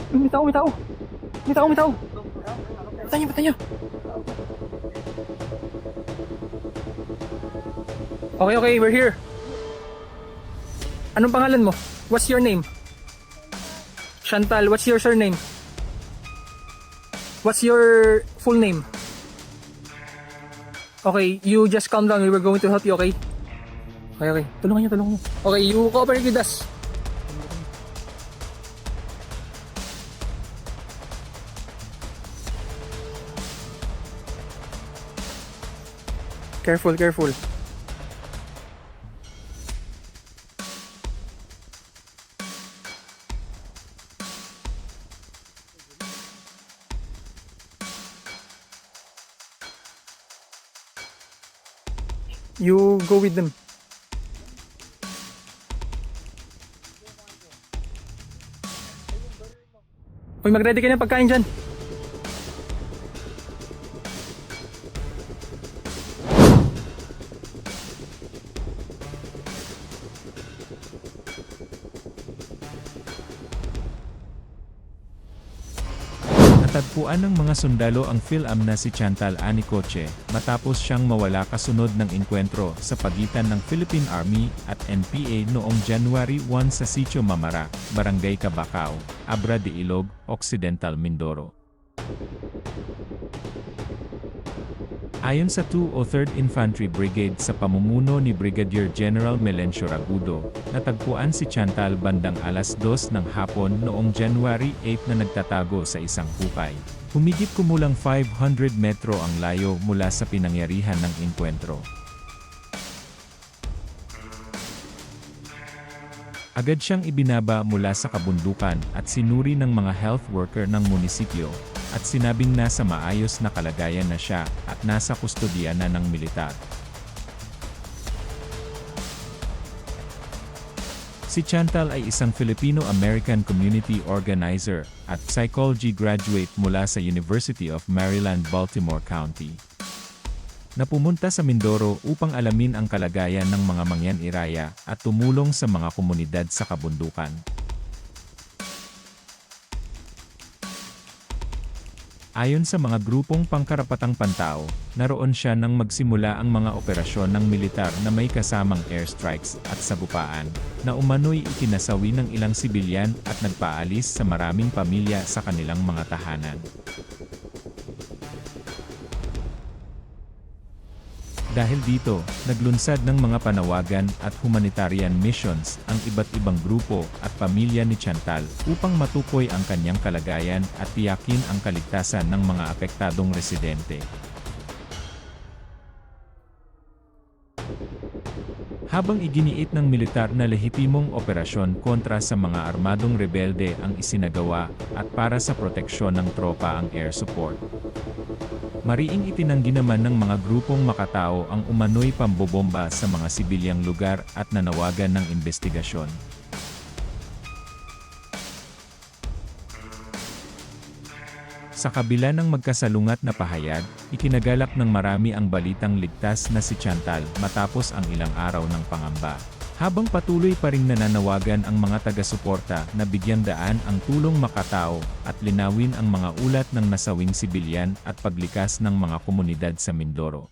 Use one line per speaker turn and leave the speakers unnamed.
May tao, may tao. May tao, may tao. Patan niyo, patan niyo. Okay, okay, we're here. Anong pangalan mo? What's your name? Chantal, what's your surname? What's your full name? Okay, you just calm down. We were going to help you, okay? Okay, okay. Tulungan niyo, tulungan niyo. Okay, you cooperate with us. Careful, careful. You go with them. Uy, mag-ready ka ng pagkain dyan.
Natagpuan ng mga sundalo ang PhilAm na si Chantal Anicoche matapos siyang mawala kasunod ng enkwentro sa pagitan ng Philippine Army at NPA noong January 1 sa Sitio Mamara, Barangay Cabacao, Abra de Ilog, Occidental Mindoro. Ayon sa 203rd Infantry Brigade sa pamumuno ni Brigadier General Melencio Ragudo, natagpuan si Chantal bandang alas 2 ng hapon noong January 8 na nagtatago sa isang hukay. Humigit kumulang 500 metro ang layo mula sa pinangyarihan ng enkwentro. Agad siyang ibinaba mula sa kabundukan at sinuri ng mga health worker ng munisipyo, at sinabing nasa maayos na kalagayan na siya at nasa kustodiya na ng militar. Si Chantal ay isang Filipino-American community organizer at psychology graduate mula sa University of Maryland, Baltimore County, na pumunta sa Mindoro upang alamin ang kalagayan ng mga mangyan-iraya at tumulong sa mga komunidad sa kabundukan. Ayon sa mga grupong pangkarapatang pantao, naroon siya nang magsimula ang mga operasyon ng militar na may kasamang airstrikes at sagupaan, na umano'y ikinasawi ng ilang sibilyan at nagpaalis sa maraming pamilya sa kanilang mga tahanan. Dahil dito, naglunsad ng mga panawagan at humanitarian missions ang iba't ibang grupo at pamilya ni Chantal upang matukoy ang kanyang kalagayan at tiyakin ang kaligtasan ng mga apektadong residente. Habang iginiit ng militar na lehitimong operasyon kontra sa mga armadong rebelde ang isinagawa at para sa proteksyon ng tropa ang air support, mariing itinanggi naman ng mga grupong makatao ang umano'y pambobomba sa mga sibilyang lugar at nanawagan ng investigasyon. Sa kabila ng magkasalungat na pahayag, ikinagalak ng marami ang balitang ligtas na si Chantal matapos ang ilang araw ng pangamba. Habang patuloy pa ring nananawagan ang mga taga-suporta na bigyang daan ang tulong makatao at linawin ang mga ulat ng nasawing sibilyan at paglikas ng mga komunidad sa Mindoro.